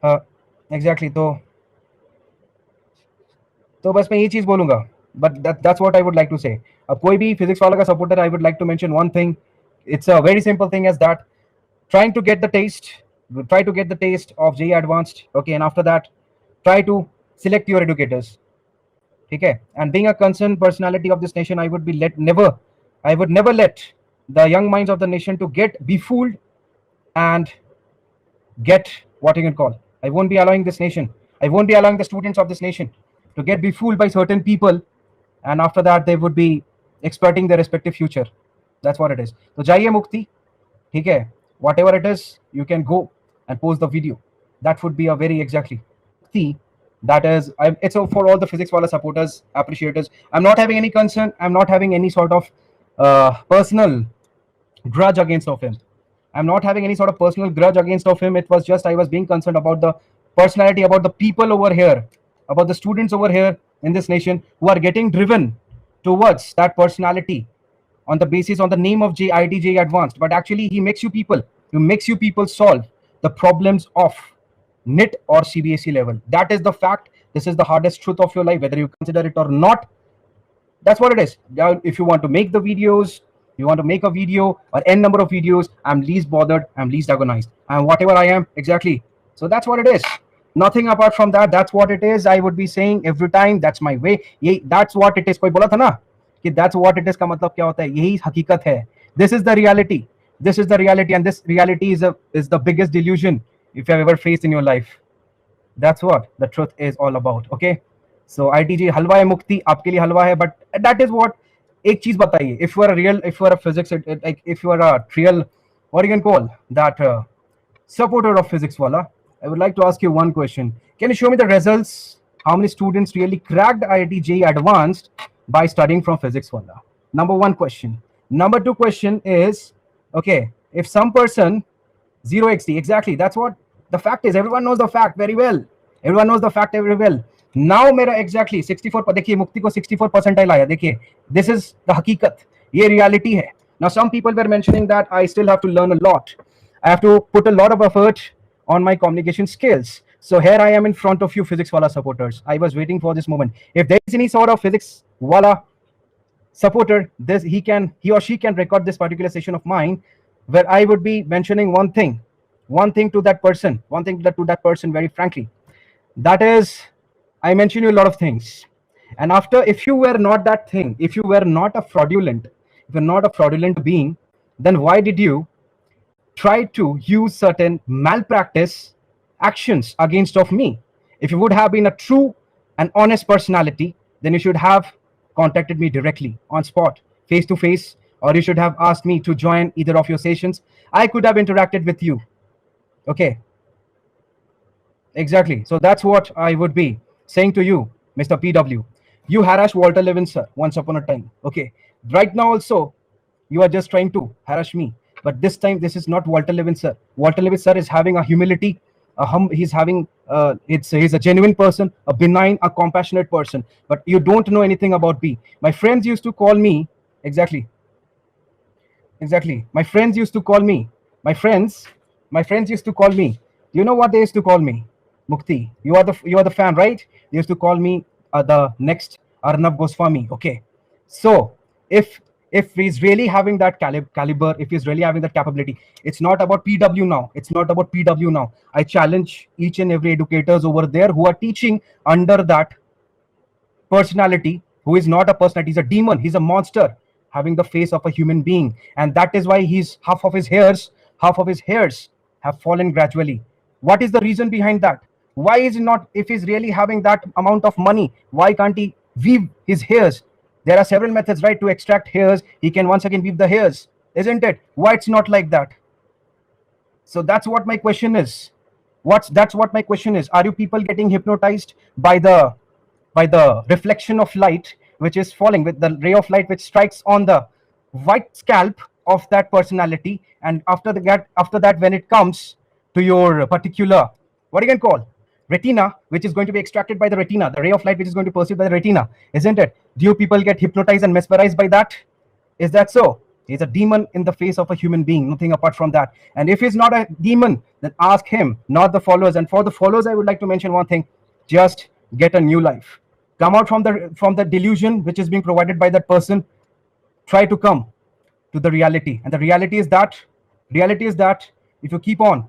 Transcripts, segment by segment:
Exactly तो बस मैं ये चीज बोलूंगा, but that's what I would like to say. अब कोई भी फिजिक्स वाला का supporter, I would like to mention one thing, it's a very simple thing as that, trying to get the taste, try to get the taste of JEE advanced, okay, and after that try to select your educators, okay, and being a concerned personality of this nation, I would be let never, I would never let the young minds of the nation to get befooled and get what you can call, I won't be allowing this nation, I won't be allowing the students of this nation to get befooled by certain people, and after that they would be exploiting their respective future. That's what it is. So jaiye mukti, ठीक है, whatever it is, you can go and post the video. That would be a very exactly see, that is, it's for all the physics wala supporters, appreciators. I'm not having any concern, I'm not having any sort of personal grudge against of him. I'm not having any sort of personal grudge against of him. It was just I was being concerned about the personality, about the people over here, about the students over here in this nation who are getting driven towards that personality on the basis, on the name of JITJ advanced, but actually he makes you people solve the problems of NIT or CBSE level. That is the fact. This is the hardest truth of your life, whether you consider it or not. That's what it is. Now, if you want to make the videos, you want to make a video or n number of videos, I'm least bothered, I'm least agonized, and whatever I am, exactly. So that's what it is. Nothing apart from that. That's what it is. I would be saying every time, that's my way. That's what it is. कोई बोला था ना कि that's what it is का मतलब क्या होता है, यही हकीकत है. This is the reality. This is the reality, and this reality is the biggest delusion if you have ever faced in your life. That's what the truth is all about. Okay, so ITG हलवा है मुक्ति, आपके लिए हलवा है, but that is what. एक चीज बताइए, if you are a real, if you are a physics, like if you are a real, what you can call that supporter of physics wala, I would like to ask you one question. Can you show me the results? How many students really cracked IIT advanced by studying from physics wala? Number one question. Number two question is, okay, if some person 0xt, exactly, that's what the fact is. Everyone knows the fact very well. Everyone knows the fact very well. Now मेरा exactly 64, देखिए मुक्ति को 64 percentile आया, देखिए, this is the हकीकत, ये reality है. Now some people were mentioning that I still have to learn a lot, I have to put a lot of effort on my communication skills. So here I am in front of you physics wala supporters. I was waiting for this moment. If there is any sort of physics wala supporter, this he or she can record this particular session of mine, where I would be mentioning one thing to that person, to that person very frankly. That is, I mention you a lot of things. And after, if you were not that thing, if you were not a fraudulent, if you're not a fraudulent being, then why did you try to use certain malpractice actions against of me? If you would have been a true and honest personality, then you should have contacted me directly on spot, face to face, or you should have asked me to join either of your sessions. I could have interacted with you. Okay, exactly. So that's what I would be saying to you, Mr. PW. You harassed Walter Levin, sir, once upon a time. Okay, right now also you are just trying to harass me, but this time this is not Walter Levin, sir. Walter Levin, sir, is having a humility. He's having he's a genuine person, a benign, a compassionate person. But you don't know anything about B. My friends used to call me, exactly. My friends used to call me. My friends used to call me. You know what they used to call me? Mukti. You are the fan, right? They used to call me the next Arnab Goswami. Okay. So if he's really having that caliber, if he's really having that capability, it's not about PW now. It's not about PW now. I challenge each and every educators over there who are teaching under that personality, who is not a personality, he's a demon, he's a monster having the face of a human being, and that is why he's half of his hairs have fallen gradually. What is the reason behind that? Why is it not, if he's really having that amount of money, why can't he weave his hairs? There are several methods, right, to extract hairs. He can once again weave the hairs, isn't it? Why it's not like that? So that's what my question is. That's what my question is. Are you people getting hypnotized by the reflection of light which is falling, with the ray of light which strikes on the white scalp of that personality, and after that when it comes to your particular, what you can call, retina, which is going to be extracted by the retina, the ray of light which is going to be perceived by the retina, isn't it? Do you people get hypnotized and mesmerized by that? Is that so? He's a demon in the face of a human being, nothing apart from that. And if he's not a demon, then ask him, not the followers. And for the followers, I would like to mention one thing: just get a new life. Come out from the delusion which is being provided by that person. Try to come to the reality. And the reality is that if you keep on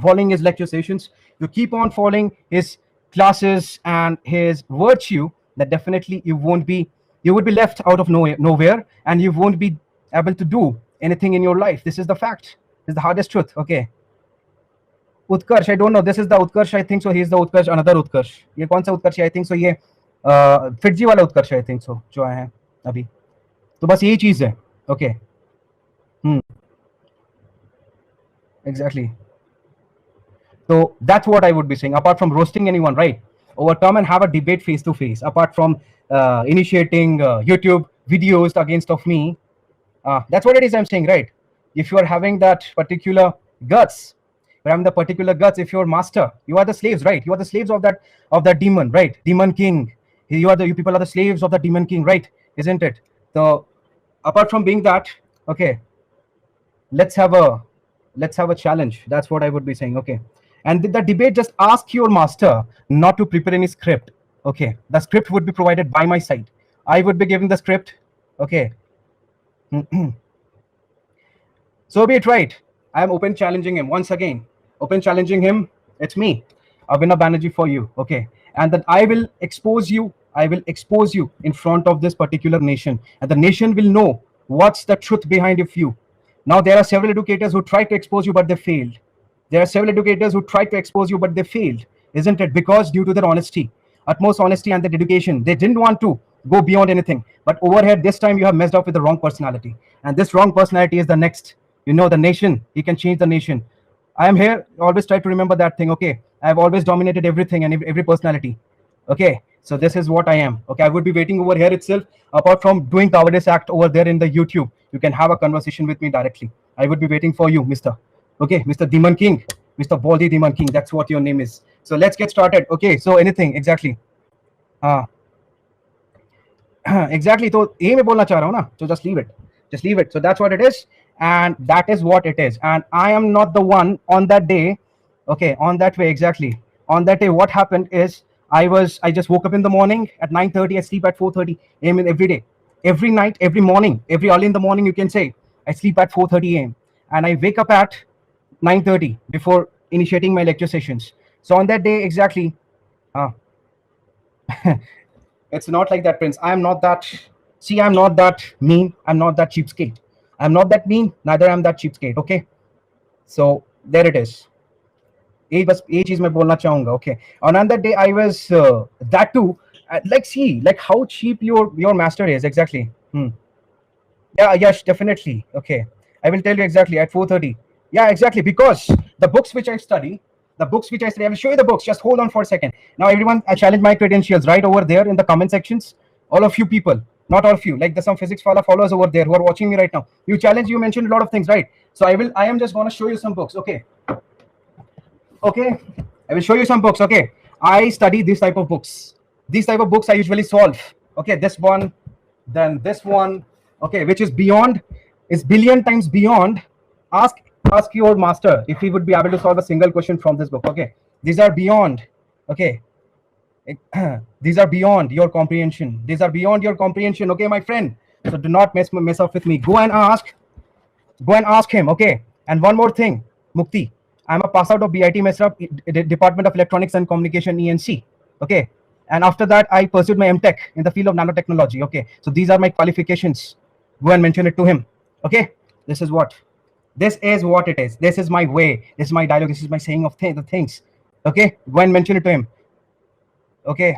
following his lecture sessions, you keep on following his classes and his virtue, that definitely you would be left out of nowhere, and you won't be able to do anything in your life. This is the fact. This is the hardest truth. Okay. Utkarsh, I don't know. This is the Utkarsh, I think so. He is the Utkarsh, another Utkarsh. ये कौन सा Utkarsh है? I think so. ये फिटजी वाला Utkarsh है, I think so, जो आया है अभी. तो बस यही चीज है. Okay. Exactly. So that's what I would be saying. Apart from roasting anyone, right? Over come and have a debate face to face. Apart from initiating YouTube videos against of me, that's what it is I'm saying, right? If you are having that particular guts, if you're master, you are the slaves, right? You are the slaves of that demon, right? Demon king. You people are the slaves of the demon king, right? Isn't it? So apart from being that, okay, let's have a challenge. That's what I would be saying. Okay. And the debate, just ask your master not to prepare any script. Okay. The script would be provided by my side. I would be giving the script. Okay. So be it, right? I am open challenging him once again. Open challenging him. It's me, Avinav Banerjee, for you. Okay. And that I will expose you in front of this particular nation. And the nation will know what's the truth behind of you. Now, there are several educators who tried to expose you, but they failed. There are several educators who tried to expose you, but they failed. Isn't it? Because due to their honesty, utmost honesty and their dedication, they didn't want to go beyond anything. But over here, this time you have messed up with the wrong personality. And this wrong personality is the next, the nation. He can change the nation. I am here. Always try to remember that thing. Okay. I've always dominated everything and every personality. Okay. So this is what I am. Okay. I would be waiting over here itself. Apart from doing cowardice act over there in the YouTube, you can have a conversation with me directly. I would be waiting for you, Mr. Okay, Mr. Demon King, Mr. Baldy Demon King. That's what your name is. So let's get started. Okay, so anything exactly. Exactly. So ये मैं बोलना चाह रहा हूँ ना. So just leave it. So that's what it is, and that is what it is. And I am not the one on that day. Okay, on that way exactly. On that day, what happened is I just woke up in the morning at 9:30. I sleep at 4:30 a.m. every day, every night, every morning, every early in the morning. You can say I sleep at 4:30 a.m. and I wake up at 9:30 before initiating my lecture sessions. So on that day exactly, it's not like that, Prince. I'm not that. See, I'm not that mean. I'm not that cheapskate. I'm not that mean. Neither I'm that cheapskate. Okay. So there it is. ये चीज मैं बोलना चाहूंगा. Okay. On that day, I was that too. Like how cheap your master is exactly. Yeah. Yes, definitely. Okay. I will tell you exactly at 4:30. Yeah, exactly. Because the books which I study, I will show you the books. Just hold on for a second. Now, everyone, I challenge my credentials right over there in the comment sections. All of you people, not all of you, like there's some physics followers over there who are watching me right now. You mentioned a lot of things, right? So I am just going to show you some books. Okay. I will show you some books. Okay. I study this type of books. These type of books I usually solve. Okay. This one, then this one. Okay. Which is beyond, is billion times beyond. Ask your master if he would be able to solve a single question from this book. Okay, these are beyond. Okay, these are beyond your comprehension. Okay, my friend. So do not mess up with me. Go and ask him. Okay, and one more thing, Mukti. I'm a pass out of BIT Mesra, Department of Electronics and Communication, ENC. Okay, and after that I pursued my MTech in the field of nanotechnology. Okay, so these are my qualifications. Go and mention it to him. Okay, this is what it is. This is my way. This is my dialogue. This is my saying of the things. Okay, go and mention it to him. Okay,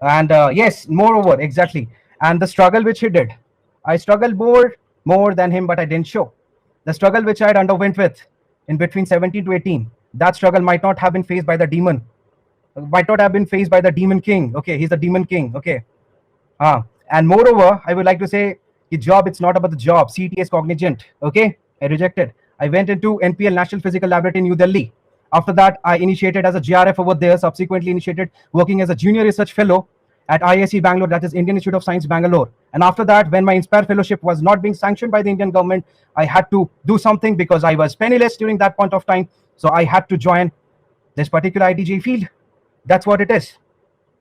and yes, moreover, exactly. And the struggle which he did, I struggled more than him, but I didn't show. The struggle which I had underwent with in between 17 to 18, that struggle might not have been faced by the demon, might not have been faced by the demon king. Okay, he's the demon king. Okay, and moreover, I would like to say, the job, it's not about the job. CTS Cognizant. Okay, I rejected. I went into NPL, National Physical Laboratory in New Delhi. After that, I initiated as a GRF over there. Subsequently initiated working as a junior research fellow at IISc Bangalore, that is Indian Institute of Science Bangalore. And after that, when my Inspire Fellowship was not being sanctioned by the Indian government, I had to do something because I was penniless during that point of time. So I had to join this particular IDG field. That's what it is,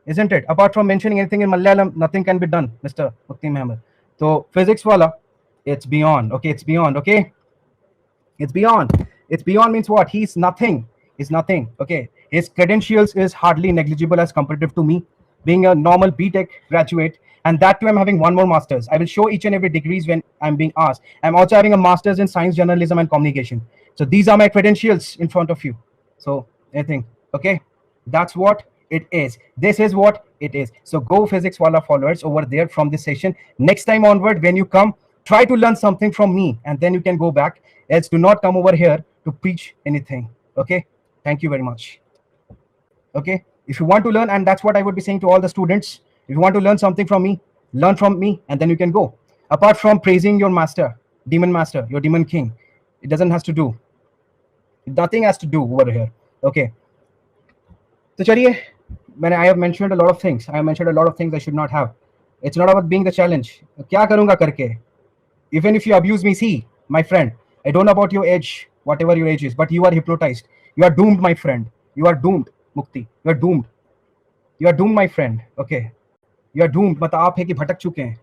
isn't it? Apart from mentioning anything in Malayalam, nothing can be done, Mr. Mukti Muhammad. So physics wala, it's beyond. Okay, it's beyond. Okay, it's beyond. It's beyond means what? He's nothing. He's nothing. Okay, his credentials is hardly negligible as comparative to me, being a normal BTech graduate, and that too I'm having one more master's. I will show each and every degrees when I'm being asked. I'm also having a master's in science, journalism, and communication. So these are my credentials in front of you. So anything. Okay, that's what it is. This is what it is. So go physics wala followers over there from this session. Next time onward, when you come, try to learn something from me, and then you can go back. Else do not come over here to preach anything. Okay, thank you very much. Okay, if you want to learn, and that's what I would be saying to all the students, if you want to learn something from me, learn from me, and then you can go. Apart from praising your master, your demon king, it doesn't has to do, nothing has to do over here. Okay, so chaliye, when I have mentioned a lot of things, I should not have. It's not about being the challenge. Kya karunga karke? Even if you abuse me, see, my friend, I don't know about your age, whatever your age is, but you are hypnotized. You are doomed, my friend. You are doomed, Mukti. You are doomed. You are doomed, my friend. Okay. You are doomed. मतलब आप है कि भटक चुके हैं,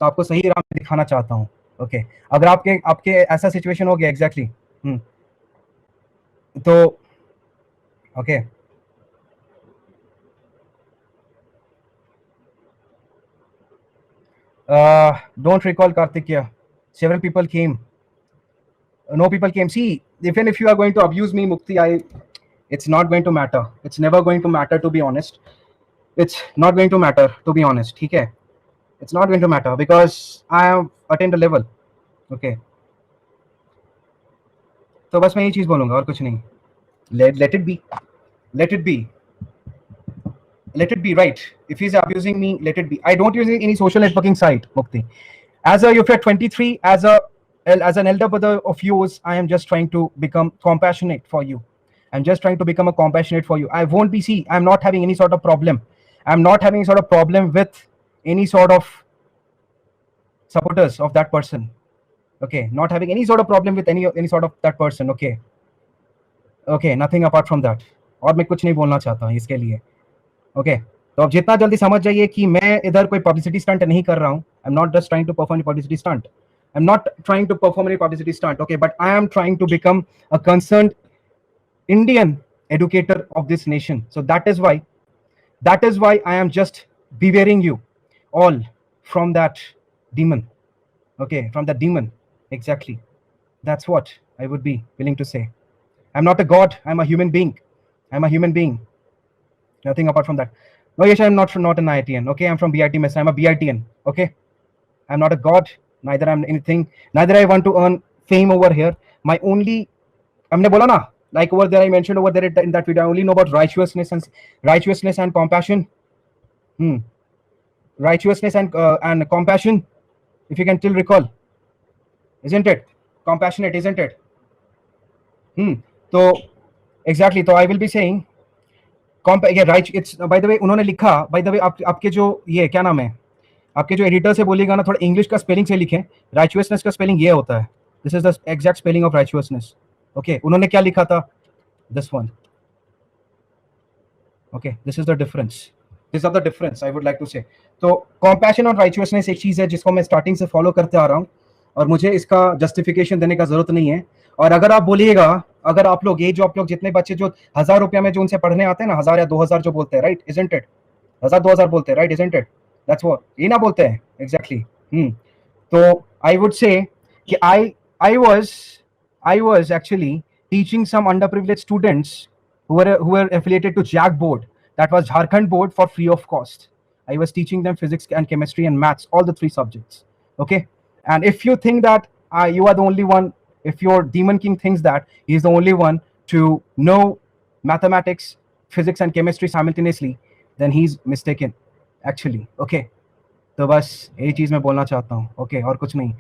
तो आपको सही राह में दिखाना चाहता हूँ. Okay. अगर आपके ऐसा सिचुएशन हो गया एग्जैक्टली, तो okay. Don't recall Karthikeya. Several people came. No people came. See, even if you are going to abuse me, Mukti, it's not going to matter. It's never going to matter, to be honest. It's not going to matter, to be honest. Okay? It's not going to matter because I have attained a level. Okay. तो बस मैं ये चीज बोलूंगा और कुछ नहीं. Let it be. Let it be. Let it be, right? If he's abusing me, let it be. I don't use any social networking site, Mukti. If you're 23, as an elder brother of yours, I am just trying to become compassionate for you. I'm just trying to become a compassionate for you. I won't be, see, I'm not having any sort of problem. I'm not having any sort of problem with any sort of supporters of that person. Okay, not having any sort of problem with any sort of that person. Okay, okay, nothing apart from that. और मैं कुछ नहीं बोलना चाहता हूँ इसके लिए. Okay, तो अब जितना जल्दी समझ जाइए कि मैं इधर कोई पब्लिसिटी स्टंट नहीं कर रहा हूँ. I am not just trying to perform publicity stunt. I am not trying to perform any publicity stunt. Okay, but I am trying to become a concerned Indian educator of this nation. So that is why I am just bewailing you all from that demon. Okay, from that demon. Exactly. That's what I would be willing to say. I'm not a god. I'm a human being. I'm a human being. Nothing apart from that. No, yes, I'm not an IITian. Okay, I'm from BIT Mess. I'm a BITian. Okay, I'm not a god. Neither I'm anything. Neither I want to earn fame over here. My only, हमने बोला ना, like over there I mentioned over there in that video, I only know about righteousness and compassion. Righteousness and compassion. If you can still recall, isn't it? Compassionate, isn't it? So exactly. So I will be saying. Right. It's by the way उन्होंने लिखा, by the way आपके जो ये क्या नाम है, आपके जो एडिटर से बोलिएगा ना, थोड़ा इंग्लिश का स्पेलिंग से लिखें. राइचुअसनेस का स्पेलिंग ये होता है. This is the exact spelling of righteousness. Okay, उन्होंने क्या लिखा था? This one. Okay, this is the difference. This are the difference I would like to say. तो कॉम्पैशन और राइचुअसनेस एक चीज है जिसको मैं स्टार्टिंग से फॉलो करते आ रहा हूँ और मुझे इसका जस्टिफिकेशन देने का जरूरत नहीं है. और अगर आप बोलिएगा, अगर आप लोग जितने बच्चे जो 1000 रुपया में जो उनसे पढ़ने आते हैं ना, 1000 या 2000 जो बोलते हैं, राइट, इजंट इट? 1000-2000 बोलते हैं, right, isn't it? That's what, ये ना बोलते हैं एग्जैक्टली. तो आई वुड से कि I was actually teaching some underprivileged students who were affiliated to JAG board, that was Jharkhand board, for free of cost. I was teaching them physics and chemistry and maths, all the 3 subjects. Okay, and if you think that you are the only one, if your demon king thinks that he is the only one to know mathematics, physics and chemistry simultaneously, then he's mistaken actually. Okay, तो बस यही चीज मैं बोलना चाहता हूँ. Okay, और कुछ नहीं.